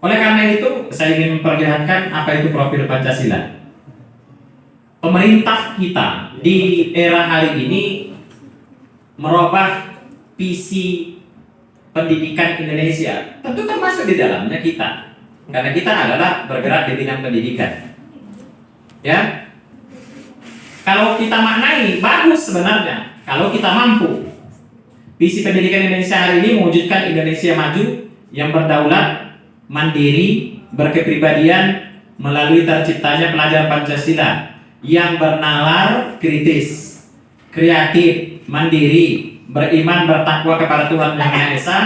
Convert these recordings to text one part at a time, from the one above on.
Oleh karena itu, saya ingin memperlihatkan apa itu profil Pancasila. Pemerintah kita di era hari ini merubah visi pendidikan Indonesia. Tentu termasuk di dalamnya kita. Karena kita adalah bergerak di bidang pendidikan. Ya. Kalau kita maknai, bagus sebenarnya. Kalau kita mampu. Visi pendidikan Indonesia hari ini mewujudkan Indonesia maju yang berdaulat, mandiri, berkepribadian melalui terciptanya pelajar Pancasila yang bernalar kritis, kreatif, mandiri, beriman, bertakwa kepada Tuhan Yang Maha Esa,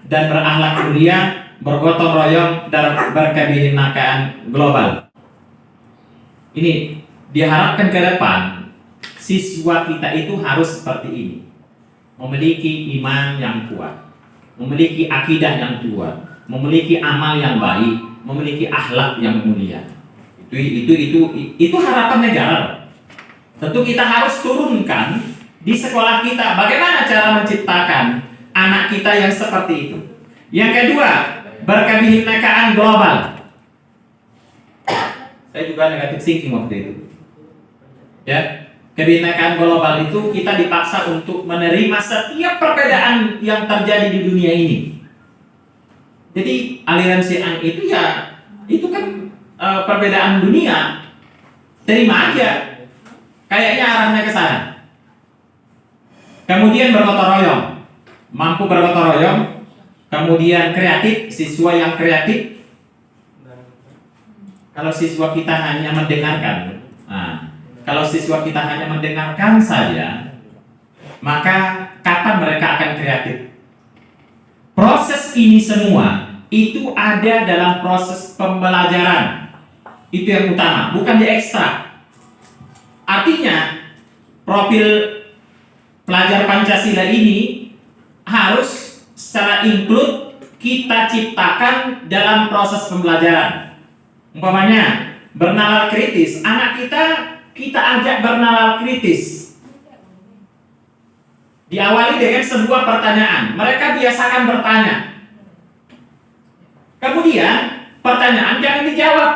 dan berakhlak mulia, bergotong royong, dan berkebinekaan global. Ini diharapkan ke depan siswa kita itu harus seperti ini, memiliki iman yang kuat, memiliki akidah yang kuat, memiliki amal yang baik, memiliki akhlak yang mulia. Itu harapan negara. Tentu kita harus turunkan di sekolah kita bagaimana cara menciptakan anak kita yang seperti itu. Yang kedua, berkebinekaan global. Saya juga negatif thinking waktu itu. Ya, kebinekaan global itu kita dipaksa untuk menerima setiap perbedaan yang terjadi di dunia ini. Jadi aliran Syiah itu ya itu kan perbedaan dunia, terima aja. Kayaknya arahnya ke sana. Kemudian bergotong royong, mampu bergotong royong. Kemudian kreatif, siswa yang kreatif. Kalau siswa kita hanya mendengarkan, kalau siswa kita hanya mendengarkan saja, maka kapan mereka akan kreatif? Proses ini semua itu ada dalam proses pembelajaran. Itu yang utama, bukan diekstrak. Artinya, profil pelajar Pancasila ini harus secara include kita ciptakan dalam proses pembelajaran. Umpamanya, bernalar kritis, anak kita ajak bernalar kritis. Diawali dengan sebuah pertanyaan, mereka biasakan bertanya. Kemudian, pertanyaan jangan dijawab.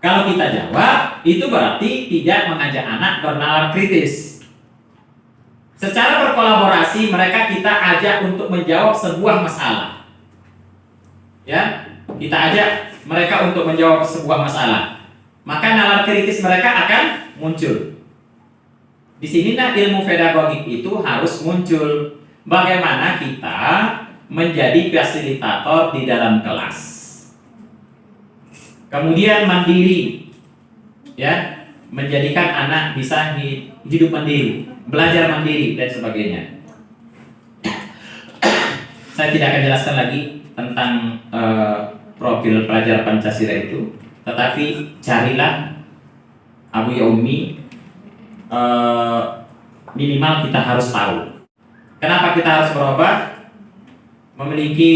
Kalau kita jawab, itu berarti tidak mengajak anak bernalar kritis. Secara berkolaborasi, mereka kita ajak untuk menjawab sebuah masalah. Ya, kita ajak mereka untuk menjawab sebuah masalah. Maka nalar kritis mereka akan muncul. Di sinilah ilmu pedagogik itu harus muncul. Bagaimana kita menjadi fasilitator di dalam kelas. Kemudian mandiri, ya, menjadikan anak bisa hidup mandiri, belajar mandiri dan sebagainya. Saya tidak akan jelaskan lagi tentang profil pelajar Pancasila itu, tetapi carilah Abu ya Ummi, minimal kita harus tahu. Kenapa kita harus berubah? Memiliki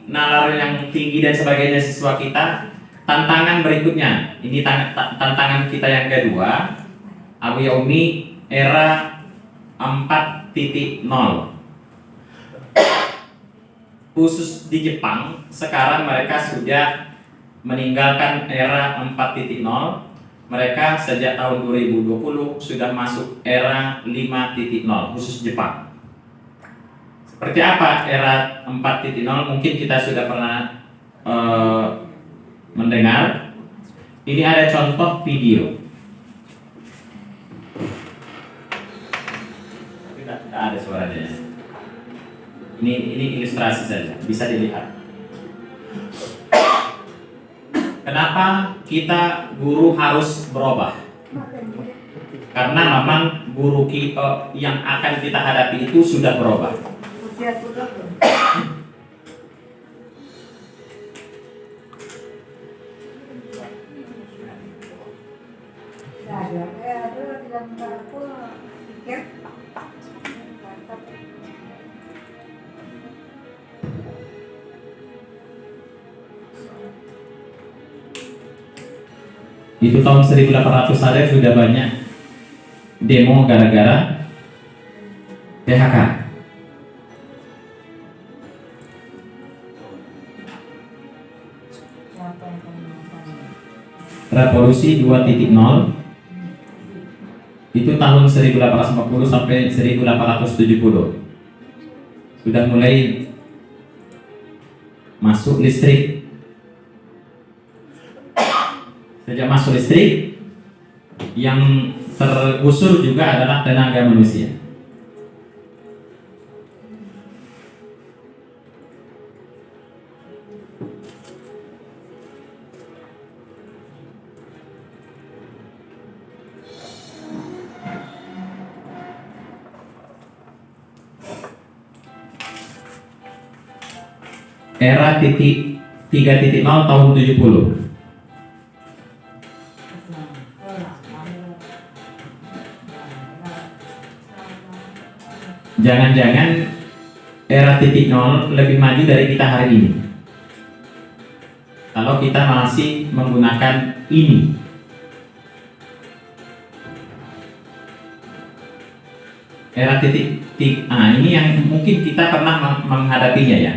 nalar yang tinggi dan sebagainya siswa kita. Tantangan berikutnya, ini tantangan kita yang kedua, Abu ya Ummi era 4.0. Khusus di Jepang, sekarang mereka sudah meninggalkan era 4.0. Mereka sejak tahun 2020 sudah masuk era 5.0, khusus Jepang. Seperti apa era 4.0? Mungkin kita sudah pernah mendengar. Ini ada contoh video. Tidak ada suaranya. Ini ilustrasi saja, bisa dilihat. Kenapa kita guru harus berubah? Karena memang guru kita yang akan kita hadapi itu sudah berubah. Itu tahun 1800 saja sudah banyak demo gara-gara PHK. Revolusi 2.0 itu tahun 1850 sampai 1870 sudah mulai masuk listrik. Sejak masuk listrik, yang tergusur juga adalah tenaga manusia. Era 3.0 tahun 70. Jangan-jangan era 0 lebih maju dari kita hari ini. Kalau kita masih menggunakan ini. Era ini yang mungkin kita pernah menghadapinya ya.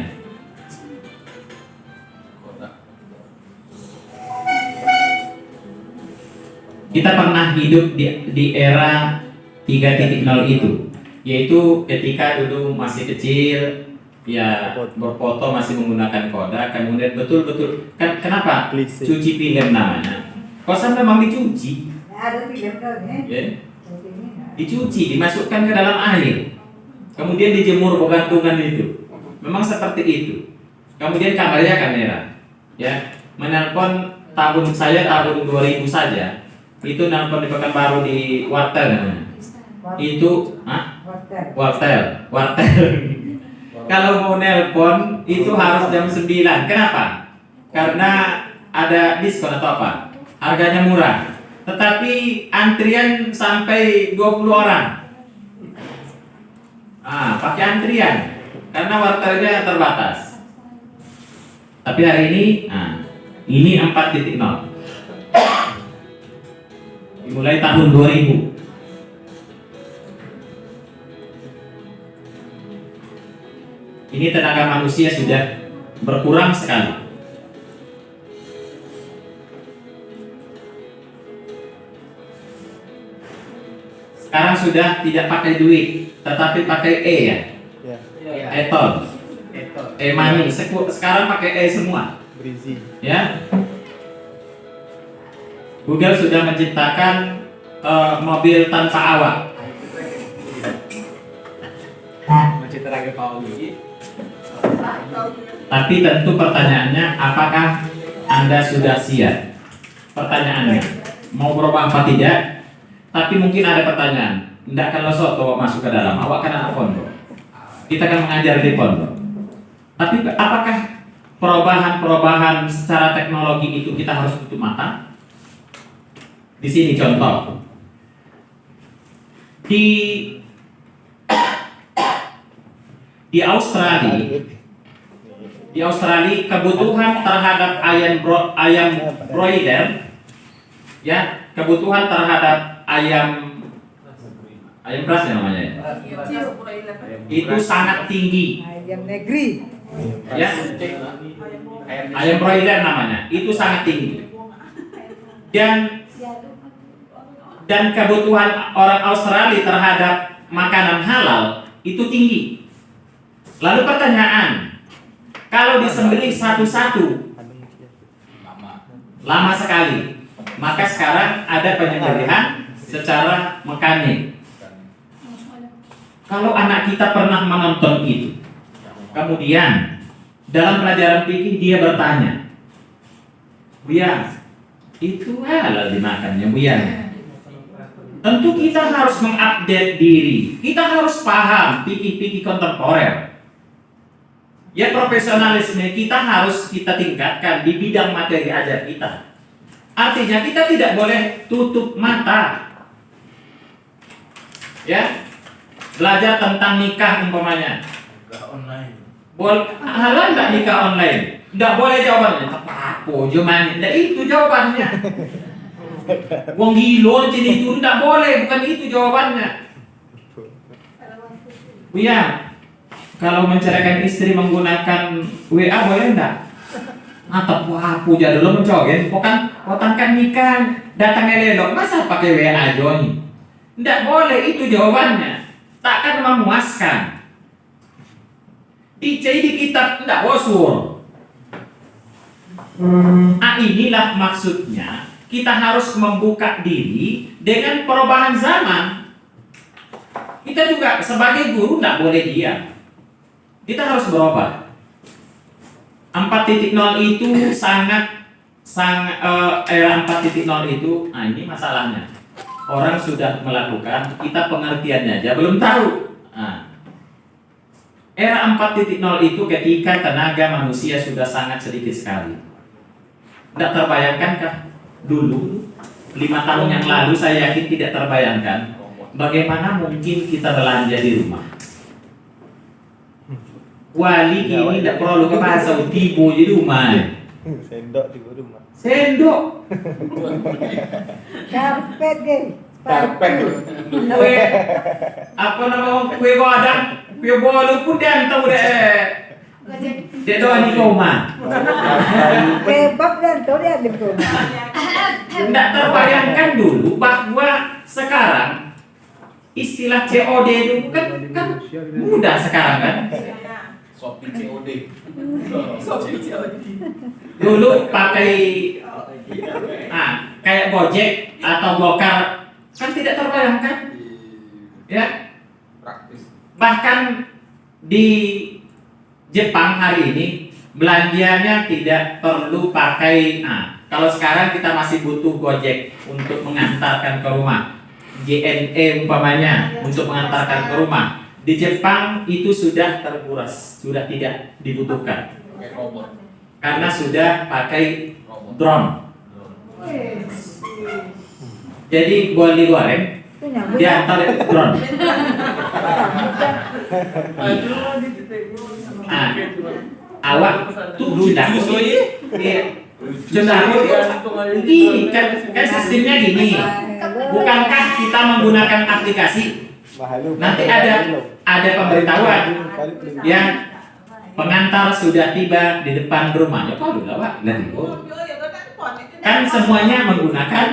Kita pernah hidup di era 3.0 itu, yaitu ketika dulu masih kecil, ya berfoto masih menggunakan Kodak, kemudian betul-betul kenapa cuci film namanya? Kosan memang dicuci, ya? Dicuci, dimasukkan ke dalam air, kemudian dijemur bergantungan itu, memang seperti itu. Kemudian kabarnya kamera, ya menelpon saya tahun 2000 saja. Itu nelpon di Pekanbaru di wartel namanya. Itu wartel. Kalau mau nelpon itu harus jam 9. Kenapa? Karena ada diskon atau apa? Harganya murah. Tetapi antrian sampai 20 orang. Pakai antrian karena wartelnya terbatas. Tapi hari ini 4.0. Mulai tahun 2000. Ini tenaga manusia sudah berkurang sekali. Sekarang sudah tidak pakai duit, tetapi pakai ya. E-tol. E-money. Sekarang pakai semua. Ya. Google sudah menciptakan mobil tanpa awak. Tapi tentu pertanyaannya, apakah Anda sudah siap? Pertanyaannya, mau berubah apa tidak? Tapi mungkin ada pertanyaan, tidak kalau soto masuk ke dalam, awak kan anak pondok. Kita akan mengajar di pondok. Tapi apakah perubahan secara teknologi itu kita harus tutup mata? Di sini contoh. Di Australia kebutuhan terhadap ayam broiler, ya, kebutuhan terhadap ayam beras ya namanya, itu sangat tinggi. Ayam negeri. Ya, ayam broiler namanya, itu sangat tinggi. Dan kebutuhan orang Australia terhadap makanan halal itu tinggi. Lalu pertanyaan, kalau disembelih satu-satu lama sekali, maka sekarang ada penyembelihan secara mekanik. Kalau anak kita pernah menonton itu, kemudian dalam pelajaran fikih dia bertanya, Buya, itu halal dimakannya Buya? Tentu kita harus mengupdate diri. Kita harus paham fikih-fikih kontemporer. Ya, profesionalisme kita harus kita tingkatkan di bidang materi ajar kita. Artinya kita tidak boleh tutup mata. Ya, belajar tentang nikah umpamanya. Halal nggak nikah online? Nggak boleh jawabannya. Apa cuman? Nggak itu jawabannya. Wong gilo jadi itu nggak boleh, bukan itu jawabannya. Buya, kalau menceraikan istri menggunakan WA boleh enggak? Atau aku jadi lo mencogen, pokan kan ikan datang elok, masa pakai WA Joni? Tidak boleh, itu jawabannya. Takkan memuaskan. Di kitab tidak wasur. Inilah maksudnya kita harus membuka diri dengan perubahan zaman. Kita juga sebagai guru tidak boleh diam. Kita harus berubah. 4.0 itu era 4.0 itu, ini masalahnya. Orang sudah melakukan, kita pengertiannya aja belum tahu. Era 4.0 itu ketika tenaga manusia sudah sangat sedikit sekali. Tidak terbayangkankah dulu 5 tahun yang lalu, saya yakin tidak terbayangkan bagaimana mungkin kita belanja di rumah. Wali ini tidak perlu ke pasar, tibo di rumah. Sendok di rumah. Sendok. Karpet guys. Karpet. Kue apa nama kue badan? Kue bolu pun dia tahu deh. Dia doa di koma. Kebab dan tahu dia di rumah. Tidak terbayangkan dulu bahwa sekarang istilah COD itu kan mudah sekarang kan. Shopee COD. Dulu pakai kayak Gojek atau Gokar kan tidak terbayangkan, ya. Praktis. Bahkan di Jepang hari ini belanjanya tidak perlu pakai. Kalau sekarang kita masih butuh Gojek untuk mengantarkan ke rumah, JNE umpamanya untuk mengantarkan ke rumah. Di Jepang itu sudah terkuras, sudah tidak dibutuhkan. Pakai robot. Karena sudah pakai Robot. drone. Jadi buat digoreng, Itu nyambung. diantar drone. Awak tuh sudah. Iya. Sudah. Ini kan sistemnya gini. Bukankah kita menggunakan aplikasi? Nanti ada pemberitahuan yang pengantar sudah tiba di depan rumahnya. Kalau dulu Pak, kan semuanya menggunakan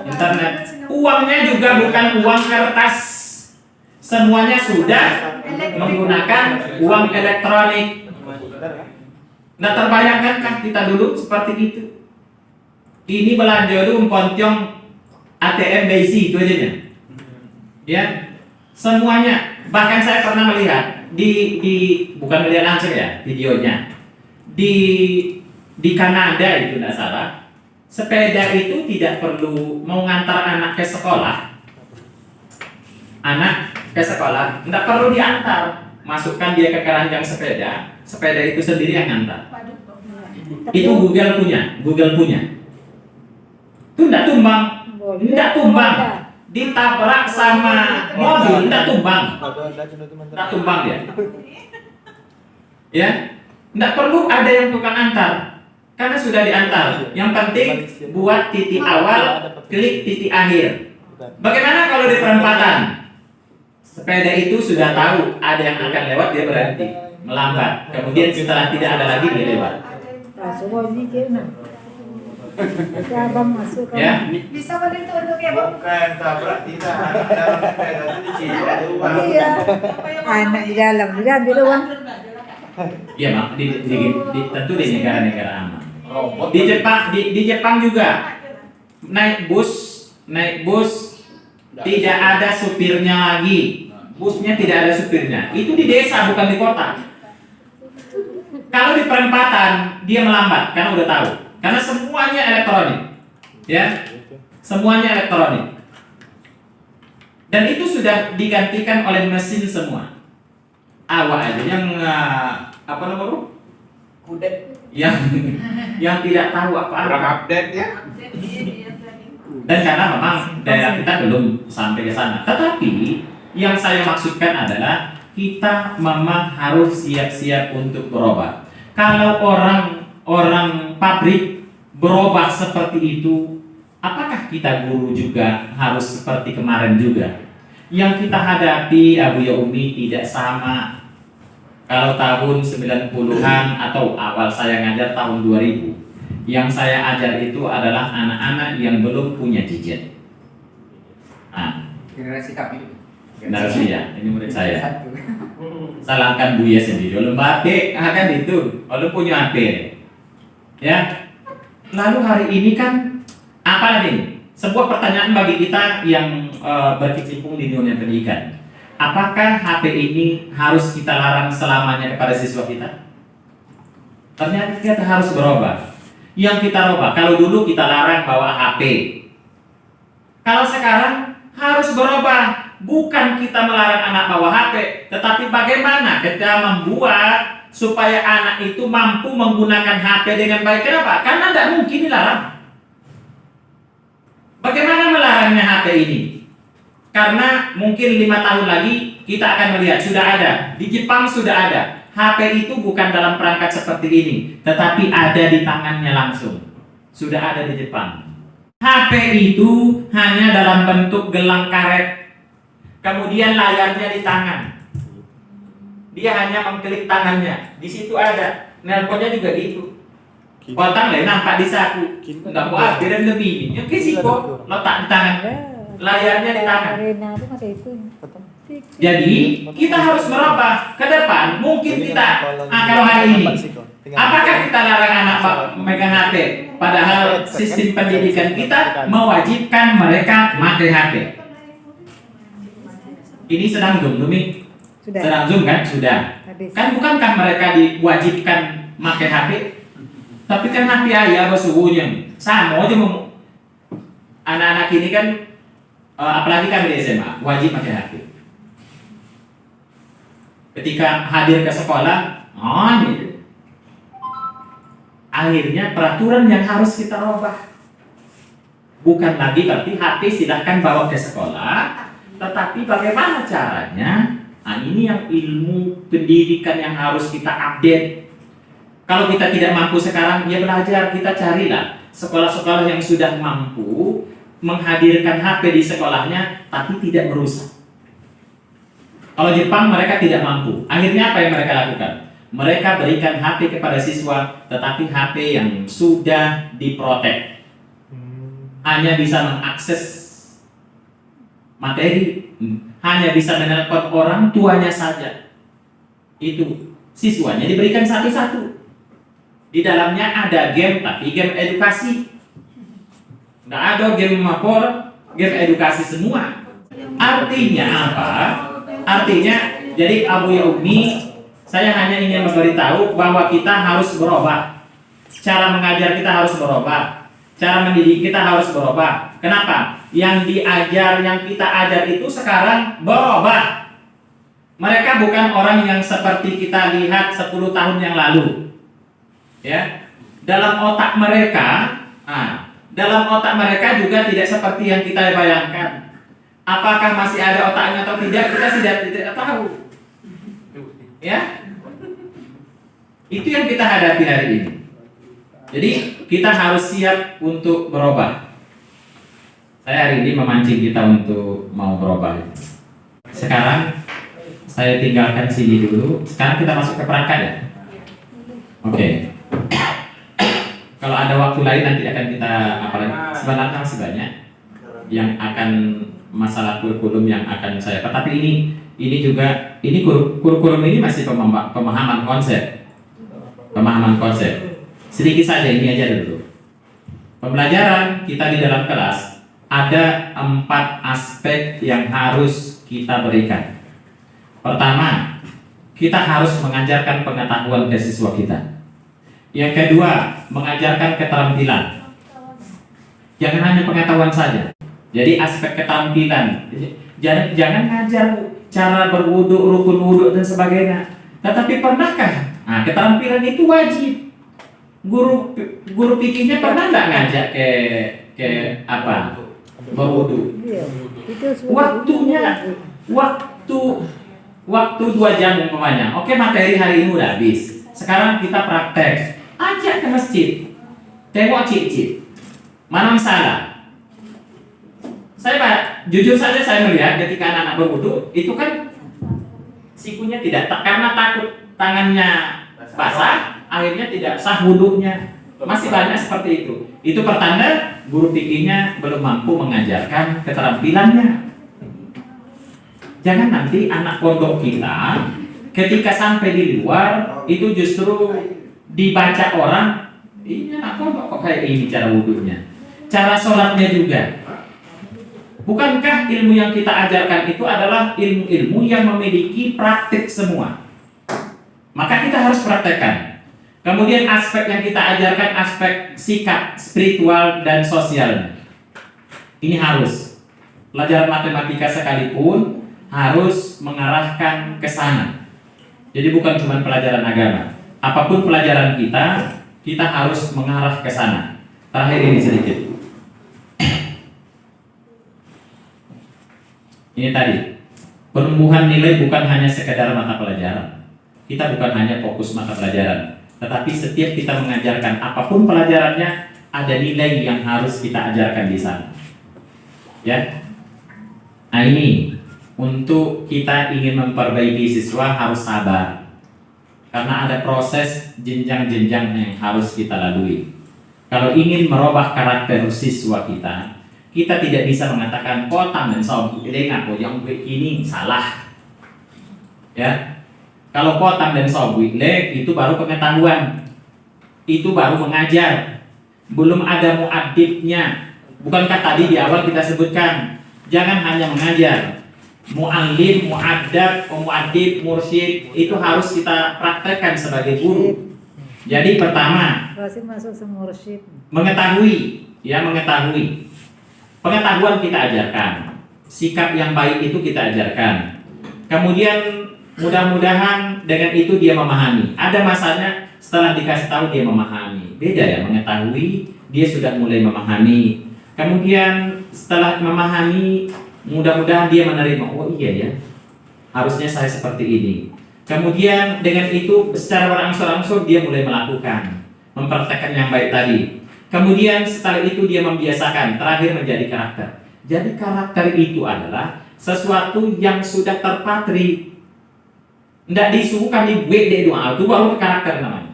internet. Uangnya juga bukan uang kertas. Semuanya sudah menggunakan uang elektronik. Nah, terbayangkan kan kita dulu seperti itu. Ini belanja dulu pontiong ATM basi itu aja. Ya, semuanya. Bahkan saya pernah melihat di bukan melihat langsung ya videonya di Kanada itu tidak salah, sepeda itu tidak perlu mau ngantar anak ke sekolah, tidak perlu diantar, masukkan dia ke keranjang sepeda itu sendiri yang ngantar. Itu Google punya, itu tidak tumbang, ditabrak sama mobil tidak tumbang dia. Ya, tidak perlu ada yang tukang antar, karena sudah diantar. Yang penting buat titik awal, klik titik akhir. Bagaimana kalau di perempatan? Sepeda itu sudah tahu ada yang akan lewat, dia berhenti, melambat. Kemudian setelah tidak ada lagi dia lewat. Masuk Ya. Bisa begitu untuk ya, Bu? Bukan tabrak, tidak. Anak dalam sepeda itu dicicil di rumah. Iya. Anak di dalam juga di luar. Iya, Mak. Tentu di negara-negara aman. Robot. Di Jepang juga naik bus tidak ada supirnya lagi. Busnya tidak ada supirnya. Itu di desa, bukan di kota. Kalau di perempatan dia melambat karena udah tahu. Karena semuanya elektronik. Ya. Semuanya elektronik. Dan itu sudah digantikan oleh mesin semua. Awak aja yang apa namanya? Kudet. Yang tidak tahu Kurang apa-apa. update ya. Dan karena memang daerah kita belum sampai ke sana. Tetapi yang saya maksudkan adalah kita memang harus siap-siap untuk berubah. Kalau orang pabrik berubah seperti itu, apakah kita guru juga harus seperti kemarin juga? Yang kita hadapi Abu Ya Umi tidak sama. Kalau tahun 90-an atau awal saya ngajar tahun 2000, yang saya ajar itu adalah anak-anak yang belum punya gadget. Nah, Generasi kami. generasi ya, ini murid saya. Satu. Salahkan Buya sendiri. Kalau batik, kan itu. Kalau punya HP, ya. Lalu hari ini kan apa lagi? Sebuah pertanyaan bagi kita yang berkecimpung di dunia pendidikan. Apakah HP ini harus kita larang selamanya kepada siswa kita? Ternyata kita harus berubah. Yang kita rubah, kalau dulu kita larang bawa HP. Kalau sekarang harus berubah. Bukan kita melarang anak bawa HP, tetapi bagaimana kita membuat supaya anak itu mampu menggunakan HP dengan baik. Kenapa? Karena tidak mungkin dilarang. Bagaimana melarangnya HP ini? Karena mungkin 5 tahun lagi kita akan melihat sudah ada. Di Jepang sudah ada. HP itu bukan dalam perangkat seperti ini, tetapi ada di tangannya langsung. Sudah ada di Jepang. HP itu hanya dalam bentuk gelang karet. Kemudian layarnya di tangan. Dia hanya mengklik tangannya. Di situ ada. Nelponnya juga gitu. Potang lah nampak di saku. Enggak mau dan lebih. Yang kisiko letak di tangan. Layarnya di tangan. Arena itu masih itu. Jadi kita harus merubah ke depan. Mungkin kita kalau hari ini, apakah kita larang anak memegang HP? Padahal sistem pendidikan kita mewajibkan mereka pakai HP. Ini sedang Zoom, Dumi? Sudah. Sedang Zoom kan? Sudah. Habis. Kan bukankah mereka diwajibkan pakai HP? Tapi kan HP ayah bersuhunya sama aja anak-anak ini kan apalagi kami di SMA wajib pakai HP. Ketika hadir ke sekolah, gitu. Akhirnya peraturan yang harus kita rubah. Bukan lagi berarti HP silahkan bawa ke sekolah, tetapi bagaimana caranya? Nah, ini yang ilmu pendidikan yang harus kita update. Kalau kita tidak mampu sekarang, ya belajar, kita carilah sekolah-sekolah yang sudah mampu menghadirkan HP di sekolahnya, tapi tidak merusak. Kalau Jepang mereka tidak mampu. Akhirnya apa yang mereka lakukan? Mereka berikan HP kepada siswa, tetapi HP yang sudah diprotek. Hanya bisa mengakses materi, hanya bisa menelpon orang tuanya saja. Itu siswanya diberikan satu-satu. Di dalamnya ada game, tapi game edukasi. Nggak ada game mapor, game edukasi semua. Artinya apa? Artinya, jadi Abu ya Umi, saya hanya ingin memberitahu bahwa kita harus berubah. Cara mengajar kita harus berubah. Cara mendidik kita harus berubah. Kenapa? Yang diajar, yang kita ajar itu sekarang berubah. Mereka bukan orang yang seperti kita lihat 10 tahun yang lalu. Ya, dalam otak mereka, dalam otak mereka juga tidak seperti yang kita bayangkan. Apakah masih ada otaknya atau tidak, kita tidak tahu. Ya, itu yang kita hadapi hari ini. Jadi kita harus siap untuk berubah. Saya hari ini memancing kita untuk mau berubah. Sekarang saya tinggalkan sini dulu. Sekarang kita masuk ke perangkat ya. Oke. Kalau ada waktu lain nanti akan kita sebenarnya masih banyak yang akan masalah kurikulum yang akan saya. Tapi ini juga kurikulum ini masih pemahaman konsep. Pemahaman konsep. Sedikit saja ini aja dulu. Pembelajaran kita di dalam kelas ada 4 aspek yang harus kita berikan. Pertama, kita harus mengajarkan pengetahuan ke siswa kita. Yang kedua, mengajarkan keterampilan. Jangan hanya pengetahuan saja. Jadi aspek keterampilan. Jangan ngajar cara berwudu, rukun wudu dan sebagainya. Tetapi pernahkah? Keterampilan itu wajib. Guru fikihnya pernah nggak ngajak ke apa? Berwudu. Iya. Itu Waktunya waktu 2 jam umpamanya. Oke, materi hari ini udah habis. Sekarang kita praktek. Ajak ke masjid. Tengok cip-cip. Mana salah? Jujur saja saya melihat ketika anak-anak berwudu itu kan sikunya tidak karena takut tangannya basah, akhirnya tidak sah wudhunya. Masih banyak seperti itu. Itu pertanda guru fikihnya belum mampu mengajarkan keterampilannya. Jangan nanti anak pondok kita ketika sampai di luar itu justru dibaca orang, ini anak pondok kok kayak ini cara wudhunya, cara sholatnya juga. Bukankah ilmu yang kita ajarkan itu adalah ilmu-ilmu yang memiliki praktik semua? Maka kita harus praktekkan. Kemudian aspek yang kita ajarkan aspek sikap, spiritual dan sosial. Ini harus. Pelajaran matematika sekalipun harus mengarahkan ke sana. Jadi bukan cuma pelajaran agama. Apapun pelajaran kita harus mengarah ke sana. Terakhir ini sedikit. Ini tadi. Penumbuhan nilai bukan hanya sekedar mata pelajaran. Kita bukan hanya fokus mata pelajaran. Tetapi setiap kita mengajarkan apapun pelajarannya, ada nilai yang harus kita ajarkan di sana. Ya. Nah ini untuk kita ingin memperbaiki siswa harus sabar. Karena ada proses jenjang-jenjang yang harus kita lalui. Kalau ingin merubah karakter siswa kita tidak bisa mengatakan potang dan sobek ngaku yang ini salah. Ya. Kalau potang dan sobek itu baru pengetahuan, itu baru mengajar, belum ada mu'addibnya. Bukankah tadi di awal kita sebutkan, jangan hanya mengajar, mu'allim, mu'addab, mu'addib, mursyid itu harus kita praktekkan sebagai guru. Jadi pertama, masuk semursyid. mengetahui, pengetahuan kita ajarkan, sikap yang baik itu kita ajarkan. Kemudian mudah-mudahan dengan itu dia memahami. Ada masanya setelah dikasih tahu dia memahami. Beda ya, mengetahui dia sudah mulai memahami. Kemudian setelah memahami, mudah-mudahan dia menerima. Oh iya ya, harusnya saya seperti ini. Kemudian dengan itu secara berangsur-angsur dia mulai melakukan, mempraktekkan yang baik tadi. Kemudian setelah itu dia membiasakan, terakhir menjadi karakter. Jadi karakter itu adalah sesuatu yang sudah terpatri. Tidak disuguhkan di WD doa, itu baru karakter namanya.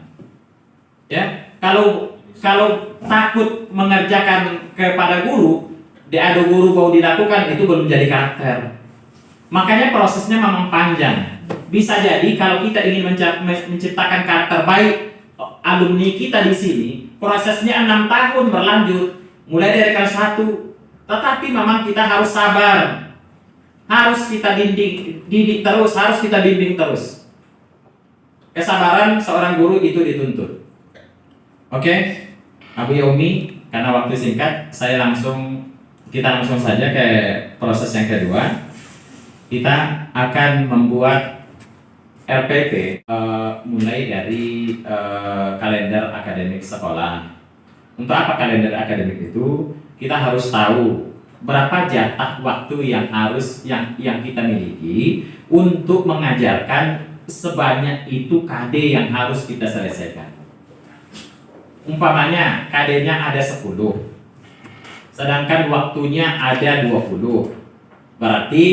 Ya, kalau takut mengerjakan kepada guru, ada guru mau dilakukan itu belum jadi karakter. Makanya prosesnya memang panjang. Bisa jadi kalau kita ingin menciptakan karakter baik, alumni kita di sini prosesnya 6 tahun berlanjut, mulai dari kelas 1. Tetapi memang kita harus sabar. Harus kita didik terus, harus kita bimbing terus. Kesabaran seorang guru itu dituntut. Oke, Abu Yaumi, karena waktu singkat, kita langsung saja ke proses yang kedua. Kita akan membuat RPP mulai dari kalender akademik sekolah. Untuk apa kalender akademik itu? Kita harus tahu berapa jatah waktu yang kita miliki untuk mengajarkan sebanyak itu KD yang harus kita selesaikan. Umpamanya KD-nya ada 10, sedangkan waktunya ada 20. Berarti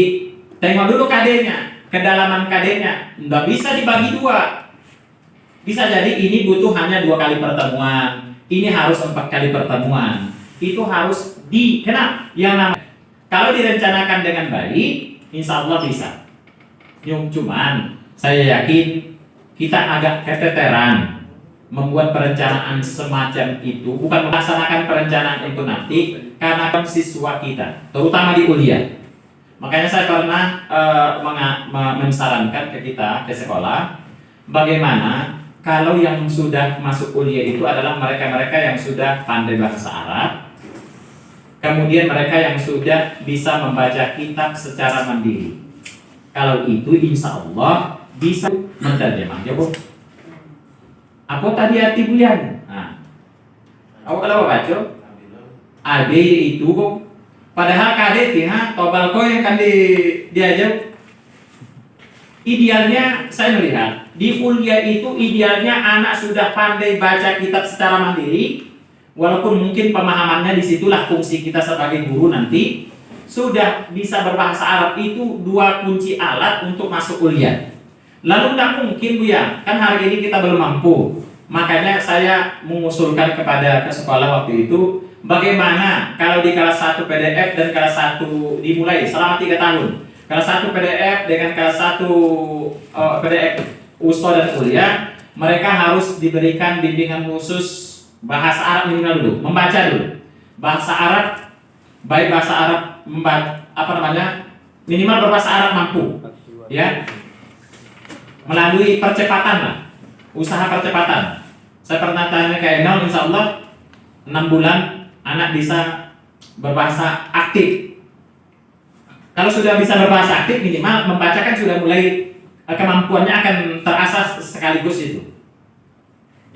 tengok dulu KD-nya, kedalaman KD-nya nggak bisa dibagi 2. Bisa jadi ini butuh hanya 2 kali pertemuan, ini harus 4 kali pertemuan. Itu harus kenapa? Yang namanya kalau direncanakan dengan baik, insya Allah bisa. Cuman saya yakin kita agak keteteran membuat perencanaan semacam itu, bukan melaksanakan perencanaan itu nanti karena siswa kita, terutama di kuliah. Makanya saya pernah mensarankan ke kita, ke sekolah, bagaimana kalau yang sudah masuk kuliah itu adalah mereka-mereka yang sudah pandai bahasa Arab, kemudian mereka yang sudah bisa membaca kitab secara mandiri. Kalau itu insya Allah bisa menterjemah. Ya Bu, apa tadi arti bulan? Nah, aku kalau baca AB itu Bu, padahal KD tobal ko yang kan diajar. Idealnya saya melihat di kuliah itu idealnya anak sudah pandai baca kitab secara mandiri, walaupun mungkin pemahamannya disitulah fungsi kita sebagai guru nanti sudah bisa berbahasa Arab itu 2 kunci alat untuk masuk kuliah. Lalu tidak mungkin Bu ya, kan hari ini kita belum mampu. Makanya saya mengusulkan kepada ke sekolah waktu itu, bagaimana kalau di kelas 1 PDF dan kelas 1 dimulai selama 3 tahun. Kelas 1 PDF dengan kelas 1 PDF USTO dan kuliah, mereka harus diberikan bimbingan khusus bahasa Arab minimal dulu, membaca dulu. Bahasa Arab, baik bahasa Arab minimal berbahasa Arab mampu, ya. Melalui percepatan lah, usaha percepatan. Saya pernah tanya ke Enol, insya Allah 6 bulan anak bisa berbahasa aktif. Kalau sudah bisa berbahasa aktif, minimal membaca kan sudah mulai kemampuannya akan terasah sekaligus itu.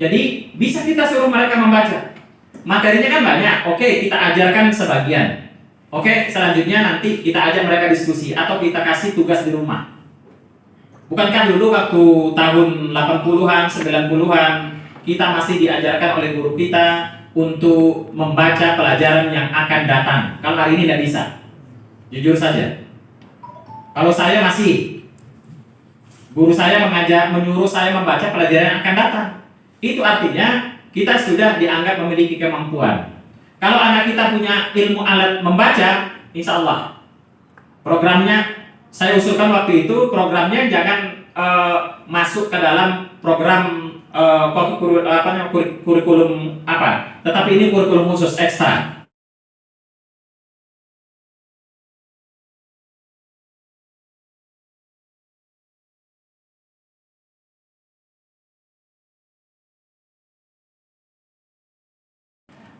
Jadi bisa kita suruh mereka membaca. Materinya kan banyak, oke kita ajarkan sebagian. Oke, selanjutnya nanti kita ajak mereka diskusi atau kita kasih tugas di rumah. Bukankah dulu waktu tahun 80-an, 90-an kita masih diajarkan oleh guru kita untuk membaca pelajaran yang akan datang. Kalau hari ini tidak bisa. Jujur saja. Kalau saya masih, guru saya menyuruh saya membaca pelajaran yang akan datang. Itu artinya kita sudah dianggap memiliki kemampuan. Kalau anak kita punya ilmu alat membaca, insya Allah programnya, saya usulkan waktu itu programnya jangan masuk ke dalam program kurikulum apa, tetapi ini kurikulum khusus ekstra.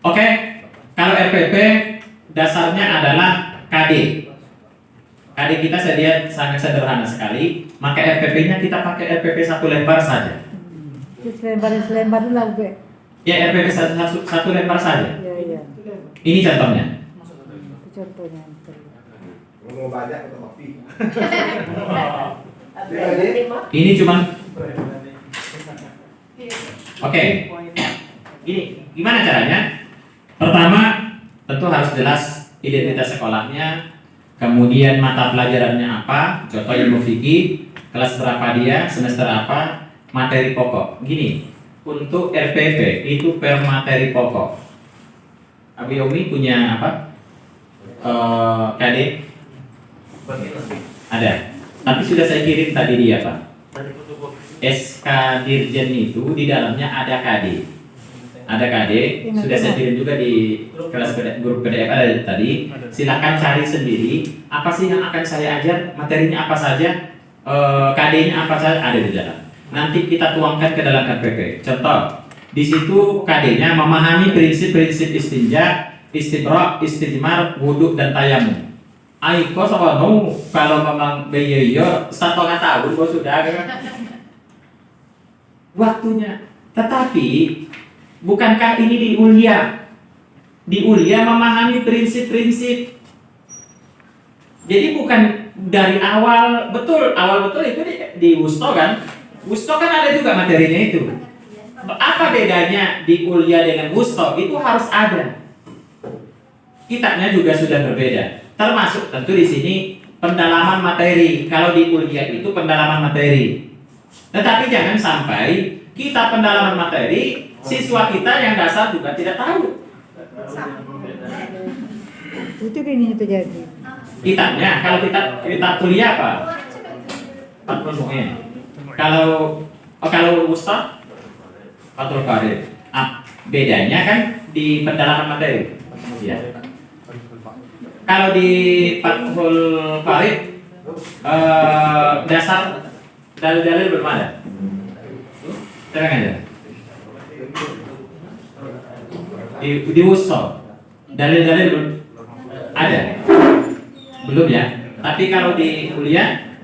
Oke, kalau RPP dasarnya adalah KD. KD kita saya lihat sangat sederhana sekali, maka RPP-nya kita pakai RPP 1 lembar saja. Selembar lah, Bu. Ya, RPP satu lembar saja. Iya, iya. Ini contohnya. Itu contohnya. Mau banyak atau kopi? Ini cuman. Oke. Gini, gimana caranya? Pertama, tentu harus jelas identitas sekolahnya, kemudian mata pelajarannya apa, contoh ilmu fikih, kelas berapa dia, semester apa, materi pokok. Gini, untuk RPP itu per materi pokok. Abi Yomi punya apa? KD? Ada. Tapi sudah saya kirim tadi dia, Pak. SK Dirjen itu di dalamnya ada KD. Ada KD, sudah saya kirim juga di kelas grup PDF ada tadi. Silakan cari sendiri apa sih yang akan saya ajar, materinya apa saja, KD-nya apa saja ada di dalam. Nanti kita tuangkan ke dalam RPP. Contoh, di situ KD-nya memahami prinsip-prinsip istinja, istibra, istijmar, wudhu dan tayamum. Aiko soalnya kalau memang beyo 1,5 tahun kok sudah waktunya. Tetapi bukankah ini di ulia? Di ulia memahami prinsip-prinsip. Jadi bukan dari awal betul itu di WUSTO kan? WUSTO kan ada juga materinya itu. Apa bedanya di ulia dengan WUSTO? Itu harus ada. Kitabnya juga sudah berbeda. Termasuk tentu di sini pendalaman materi. Kalau di ulia itu pendalaman materi. Tetapi jangan sampai kita pendalaman materi, siswa kita yang dasar juga tidak tahu. Itu ini terjadi. Kitabnya, kalau kita kuliah apa? 40 kalau Ustaz Fathul Qadir. Bedanya kan di pendalaman materi. Ya. Kalau di Fathul Qadir dasar dalil-dalil belum ada. Terang aja. Di Wusto dalil-dalil belum ada, belum ya. Tapi kalau di kuliah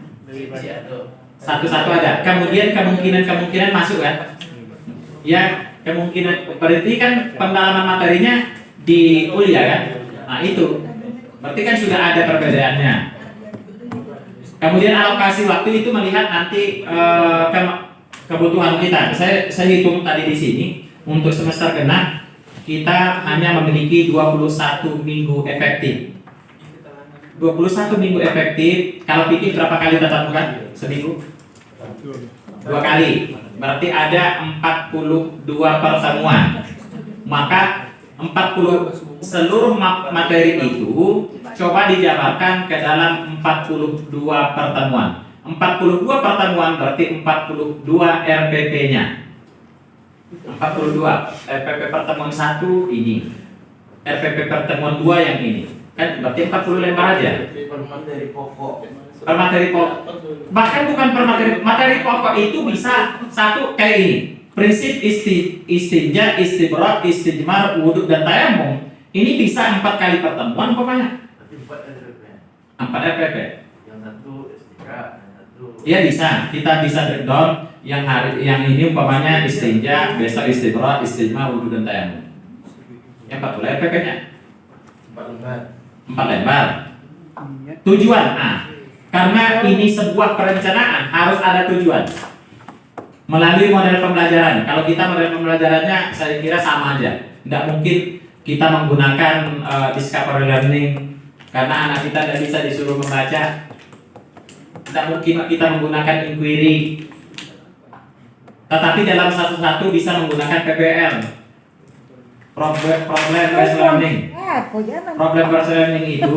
satu-satu ada. Kemudian kemungkinan masuk kan? Ya kemungkinan berarti kan pendalaman materinya di kuliah kan? Nah itu berarti kan sudah ada perbedaannya. Kemudian alokasi waktu itu melihat nanti kebutuhan kita. Saya hitung tadi di sini untuk semester genap kita hanya memiliki 21 minggu efektif. 21 minggu efektif. Kalau pikir berapa kali tatap muka seminggu? 2 kali. Berarti ada 42 pertemuan. Maka 40 seluruh materi itu coba dijabarkan ke dalam 42 pertemuan. 42 pertemuan berarti 42 RPP-nya. 42 RPP pertemuan 1 ini. RPP pertemuan 2 yang ini. Kan berarti 40 lembar aja. Per materi pokok. Per materi pokok. Bahkan bukan per materi pokok itu bisa satu kayak ini. Prinsip istinja, istibrat, istijmar, wudhu dan tayamum. Ini bisa 4 kali pertemuan pokoknya. 4 RPP. Yang satu istika, yang satu. Iya bisa. Kita bisa breakdown yang ini umpamanya istinja, besok istibrat, istijmar, wudhu dan tayamum. Yang 40 RPP-nya. 4 lembar. 4 lembar. Tujuan. Nah, karena ini sebuah perencanaan harus ada tujuan. Melalui model pembelajaran. Kalau kita model pembelajarannya saya kira sama aja. Tidak mungkin kita menggunakan discovery learning karena anak kita tidak bisa disuruh membaca. Tidak mungkin kita menggunakan inquiry. Tetapi dalam satu-satu bisa menggunakan PBL. Problem based learning. Problem based learning itu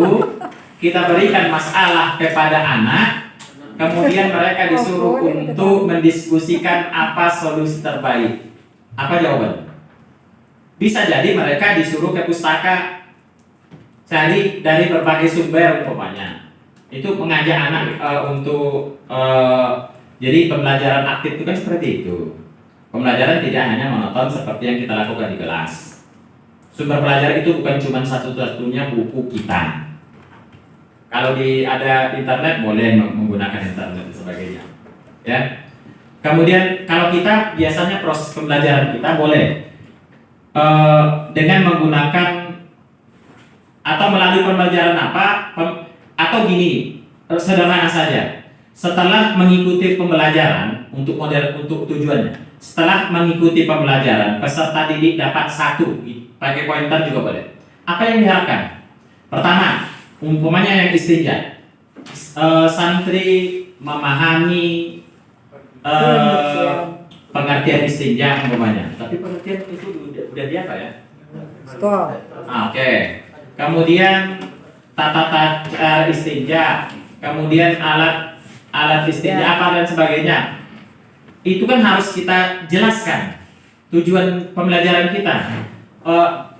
kita berikan masalah kepada anak, kemudian mereka disuruh untuk mendiskusikan apa solusi terbaik. Apa jawaban? Bisa jadi mereka disuruh ke pustaka cari dari berbagai sumber umpamanya. Itu mengajak anak untuk jadi pembelajaran aktif itu kan seperti itu. Pembelajaran tidak hanya monoton seperti yang kita lakukan di kelas. Sumber pelajaran itu bukan cuma satu-satunya buku kita. Kalau ada internet boleh menggunakan internet dan sebagainya. Ya. Kemudian kalau kita biasanya proses pembelajaran kita boleh dengan menggunakan atau melalui pembelajaran apa atau gini sederhana saja. Setelah mengikuti pembelajaran untuk tujuannya, setelah mengikuti pembelajaran peserta didik dapat 1 pakai pointer juga boleh. Apa yang diharapkan? Pertama, umpamanya yang istinja, santri memahami pengertian istinja umpamanya. Tapi pengertian itu udah di apa ya? Oke. Kemudian tata cara istinja, kemudian alat istinja apa dan sebagainya. Itu kan harus kita jelaskan tujuan pembelajaran kita.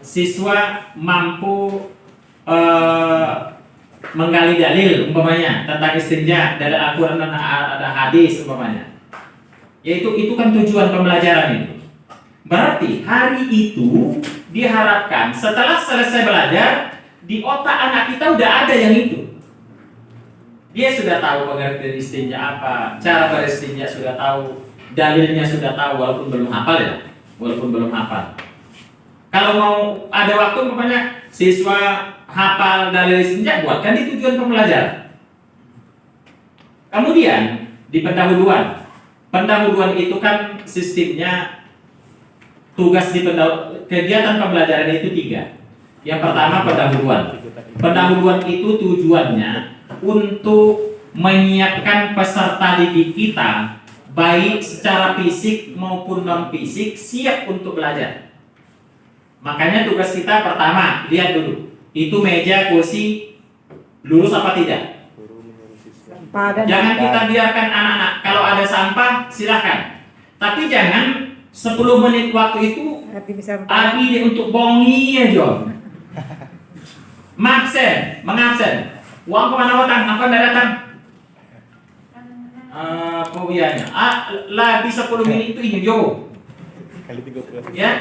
Siswa mampu menggali dalil umpamanya tentang istinja dari Al-Quran dan ada hadis umpamanya. Yaitu itu kan tujuan pembelajaran itu. Berarti hari itu diharapkan setelah selesai belajar di otak anak kita udah ada yang itu. Dia sudah tahu pengertian istinja apa, cara beristinja sudah tahu, dalilnya sudah tahu walaupun belum hafal ya, walaupun belum hafal. Kalau mau ada waktu umpamanya siswa hafal dalil istinja, buatkan di tujuan pembelajaran. Kemudian di pendahuluan. Pendahuluan itu kan sistemnya tugas di kegiatan pembelajaran itu 3. Yang pertama pendahuluan. Pendahuluan itu tujuannya untuk menyiapkan peserta didik kita baik secara fisik maupun non fisik siap untuk belajar. Makanya tugas kita pertama, lihat dulu, itu meja, kursi lurus apa tidak? Jangan kita biarkan anak-anak, kalau ada sampah silahkan. Tapi jangan 10 menit waktu itu Abi untuk bongi aja. Mengabsen. Uang kemana datang? Apa tidak datang? Fobianya. Lebih 10 menit itu ini jo. Ya.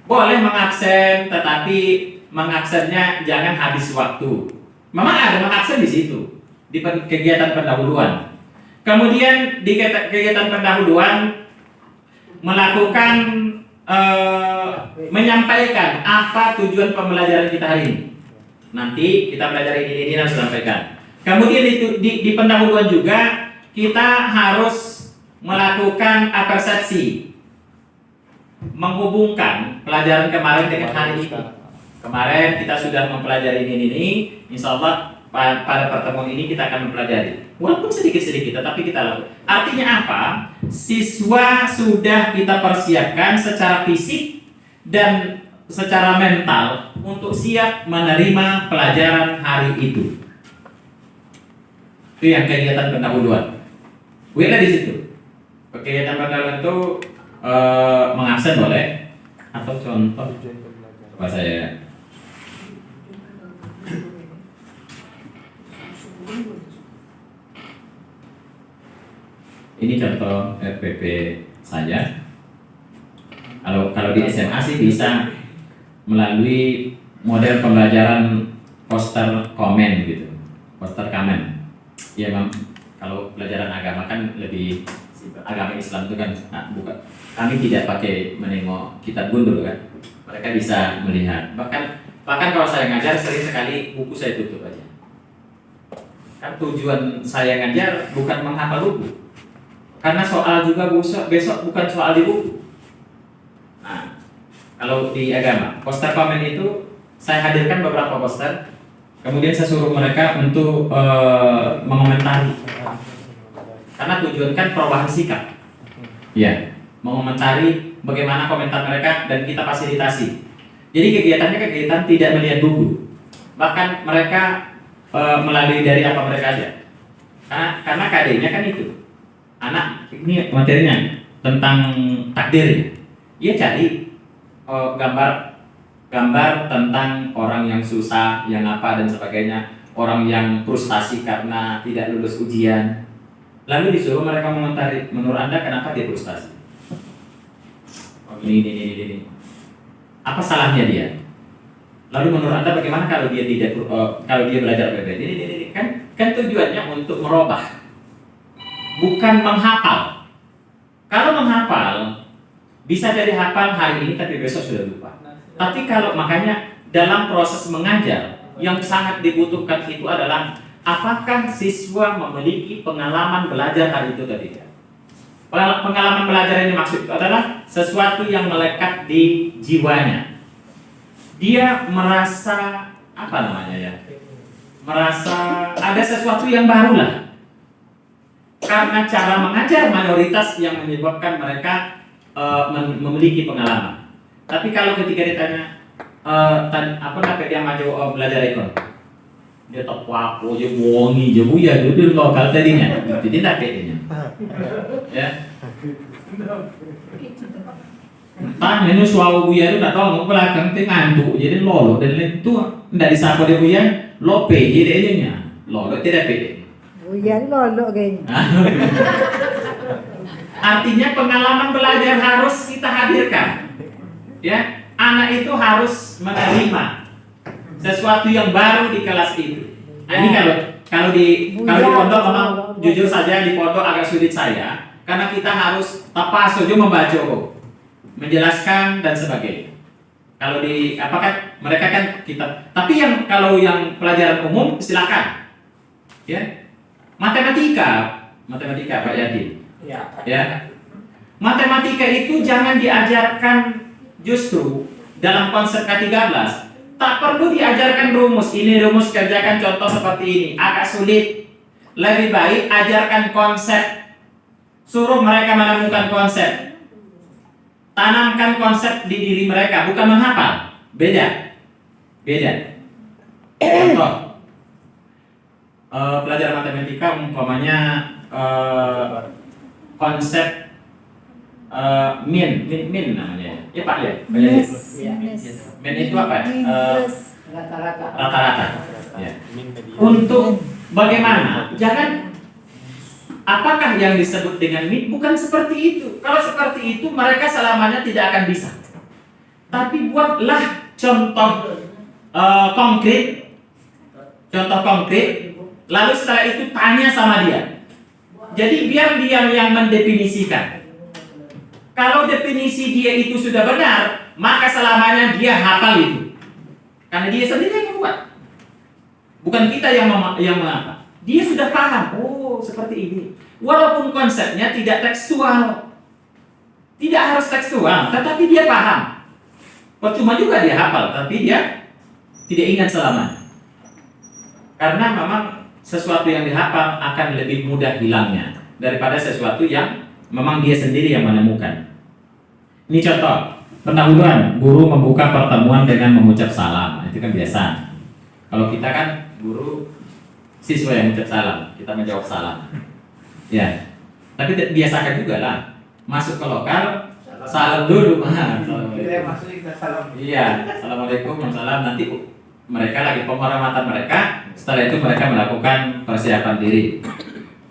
Boleh mengabsen, tetapi mengabsennya jangan habis waktu. Memang ada mengabsen di situ di kegiatan pendahuluan. Kemudian di kegiatan pendahuluan melakukan menyampaikan apa tujuan pembelajaran kita hari ini. Nanti kita belajar ini harus sampaikan. Kemudian di pendahuluan juga kita harus melakukan persepsi, menghubungkan pelajaran kemarin dengan hari ini. Kemarin kita sudah mempelajari ini, insya Allah pada pertemuan ini kita akan mempelajari. Walaupun sedikit-sedikit, tetapi kita lakukan. Artinya apa? Siswa sudah kita persiapkan secara fisik dan secara mental untuk siap menerima pelajaran hari itu. Itu yang kegiatan pendahuluan. Boleh di situ. Kegiatan pendahuluan itu mengabsen boleh atau contoh. Coba saya. Ini contoh RPP saya. Kalau di SMA sih bisa melalui model pembelajaran poster komen gitu, poster komen. Ya memang kalau pelajaran agama kan lebih agama Islam itu kan bukan. Kami tidak pakai menengok kitab gundul kan. Mereka bisa melihat. Bahkan kalau saya ngajar sering sekali buku saya tutup aja. Kan tujuan saya ngajar bukan menghafal buku. Karena soal juga besok bukan soal di buku. Nah, kalau di agama, poster komen itu saya hadirkan beberapa poster, kemudian saya suruh mereka untuk mengomentari. Karena tujuan kan perubahan sikap. Ya, mengomentari bagaimana komentar mereka dan kita fasilitasi. Jadi kegiatannya kegiatan tidak melihat buku. Bahkan mereka melalui dari apa mereka aja. Karena KD-nya kan itu. Anak ini materinya tentang takdir. Dia cari gambar tentang orang yang susah, yang apa dan sebagainya, orang yang frustasi karena tidak lulus ujian. Lalu disuruh mereka mengomentari, menurut Anda kenapa dia frustasi? Oh, ini. Apa salahnya dia? Lalu menurut Anda bagaimana kalau dia tidak kalau dia belajar PPT? Ini kan tujuannya untuk merubah. Bukan menghafal. Kalau menghafal bisa jadi hafal hari ini tapi besok sudah lupa. Tapi kalau makanya dalam proses mengajar yang sangat dibutuhkan itu adalah apakah siswa memiliki pengalaman belajar hari itu tadi. Pengalaman belajar ini maksud adalah sesuatu yang melekat di jiwanya. Dia merasa apa namanya ya? Merasa ada sesuatu yang baru lah. Karena cara mengajar mayoritas yang menyebabkan mereka memiliki pengalaman. Tapi kalau ketika ditanya apa namanya dia maju belajar ekon, dia tak wapo, dia bongi, dia buya, dia lokal tadinya, jadi tak bedanya. Ya. Tanya ini suau buya itu tak tahu belakang itu ngantuk, jadi lolo dan itu tidak disapa dia buya, lo pede dia nya, lolo tidak pede. Oh iya, lolo kayaknya. Artinya pengalaman belajar harus kita hadirkan. Ya, anak itu harus menerima sesuatu yang baru di kelas itu. Nah, ini kalau di pondok memang jujur saja di pondok agak sulit saya karena kita harus tepat saja membaca, menjelaskan dan sebagainya. Kalau di apakah mereka kan kita, tapi kalau yang pelajaran umum silakan. Ya. Matematika Pak Yadi. Ya. Matematika itu jangan diajarkan justru dalam konsep K13. Tak perlu diajarkan rumus. Ini rumus kerjakan contoh seperti ini. Agak sulit. Lebih baik ajarkan konsep. Suruh mereka menemukan konsep. Tanamkan konsep di diri mereka, bukan menghafal. Beda. Contoh. Pelajaran matematika umpamanya konsep min namanya ya Pak ya. Min itu apa? Rata-rata. Ya. Untuk bagaimana? Jangan apakah yang disebut dengan min bukan seperti itu. Kalau seperti itu mereka selamanya tidak akan bisa. Tapi buatlah contoh konkret. Lalu setelah itu tanya sama dia. Jadi biar dia yang mendefinisikan. Kalau definisi dia itu sudah benar, maka selamanya dia hafal itu. Karena dia sendiri yang membuat. Bukan kita yang mengapa. Dia sudah paham. Oh, seperti ini. Walaupun konsepnya tidak tekstual. Tidak harus tekstual, tetapi dia paham. Percuma juga dia hafal, tapi dia tidak ingat selamanya. Karena memang sesuatu yang dihafal akan lebih mudah hilangnya daripada sesuatu yang memang dia sendiri yang menemukan. Ini contoh, pendahuluan guru membuka pertemuan dengan mengucap salam. Itu kan biasa. Kalau kita kan guru, siswa yang mengucap salam, kita menjawab salam. Ya, tapi biasakan juga lah. Masuk ke lokal, salam dulu. Kita masuk kita salam. Iya, assalamualaikum, waalaikumsalam. Nanti mereka lagi penghormatan mereka. Setelah itu mereka melakukan persiapan diri.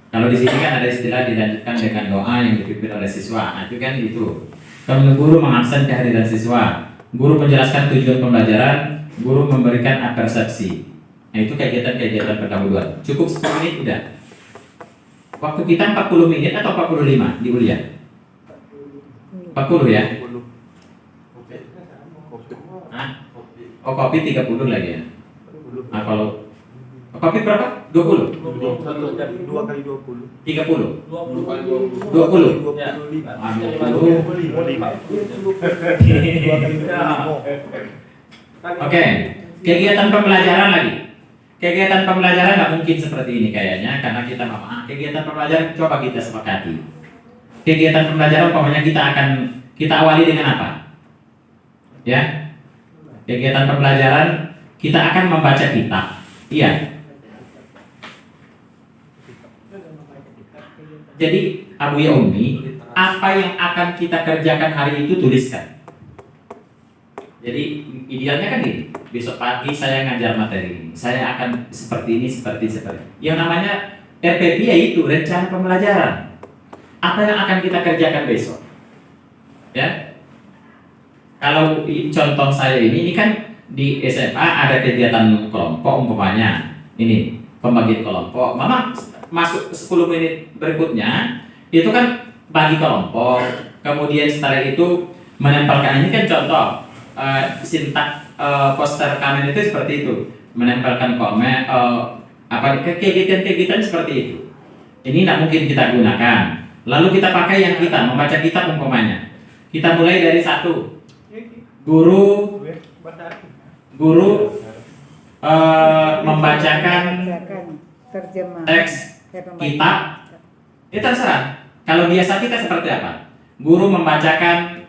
Kalau di sini kan ada istilah dilanjutkan dengan doa yang dipimpin oleh siswa. Nah, itu kan itu. Kalau guru mengabsen kehadiran siswa, guru menjelaskan tujuan pembelajaran, guru memberikan apersepsi. Nah, itu kegiatan-kegiatan pendahuluan. Cukup 10 menit udah. Waktu kita 40 menit atau 45 di kuliah? 40 ya? Hah? Oh, kopi 30 lagi ya? Nah, kalau kopi berapa? 20? 2 kali 20. 30? 20 kali 20. 20? Ya. 25. Oke, kegiatan pembelajaran lagi. Kegiatan pembelajaran nggak mungkin seperti ini kayaknya, karena kita kegiatan pembelajaran coba kita sepakati. Kegiatan pembelajaran umpamanya kita awali dengan apa? Ya, kegiatan pembelajaran kita akan membaca kitab. Iya. Jadi Abu ya Umi, apa yang akan kita kerjakan hari itu tuliskan. Jadi idealnya kan gini, besok pagi saya ngajar materi ini, saya akan seperti ini, seperti. Yang namanya RPP ya itu rencana pembelajaran. Apa yang akan kita kerjakan besok? Ya. Kalau contoh saya ini kan di SMA ada kegiatan kelompok umpamanya. Ini pembagian kelompok. Mama masuk 10 menit berikutnya itu kan bagi kelompok. Kemudian setelah itu menempelkan, ini kan contoh sintak poster kamen itu seperti itu, menempelkan komen kegiatan seperti itu. Ini tidak mungkin kita gunakan. Lalu kita pakai yang kita membaca kitab umpamanya. Kita mulai dari 1. Guru membacakan terjemah teks kitab. Itu terserah. Kalau biasa kita seperti apa? Guru membacakan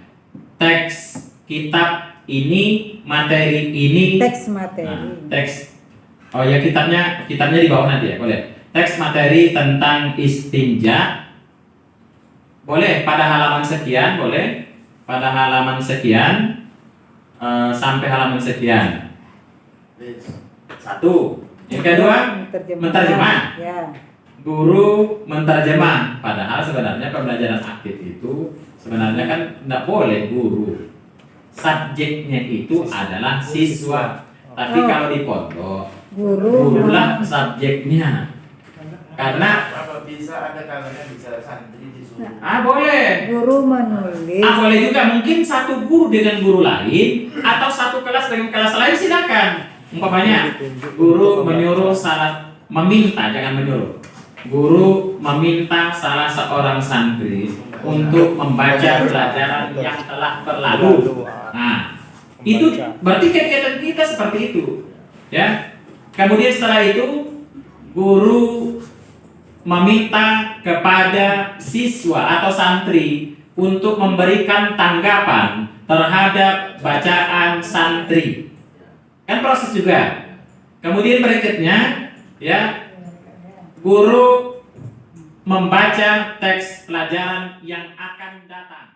teks kitab ini, materi ini. teks materi. Nah, teks. Oh ya, kitabnya di bawah nanti ya, boleh. Teks materi tentang istinja. Boleh pada halaman sekian, boleh. Pada halaman sekian sampai halaman sekian. 1. Yang kedua, menterjemah. Ya. Guru menterjemah. Padahal sebenarnya pembelajaran aktif itu sebenarnya kan tidak boleh guru. Subjeknya itu adalah siswa. Tapi kalau di pondok, gurulah subjeknya. Karena apa bisa ada kalanya bisa santri disuruh. boleh. Guru menulis. Boleh juga, mungkin satu guru dengan guru lain atau satu kelas dengan kelas lain, silakan. Umpamanya guru meminta, jangan menyuruh. Guru meminta salah seorang santri untuk membaca pelajaran yang telah berlalu. Nah, itu berarti kegiatan kita seperti itu, ya. Kemudian setelah itu guru meminta kepada siswa atau santri untuk memberikan tanggapan terhadap bacaan santri. Kan proses juga. Kemudian berikutnya, ya, guru membaca teks pelajaran yang akan datang.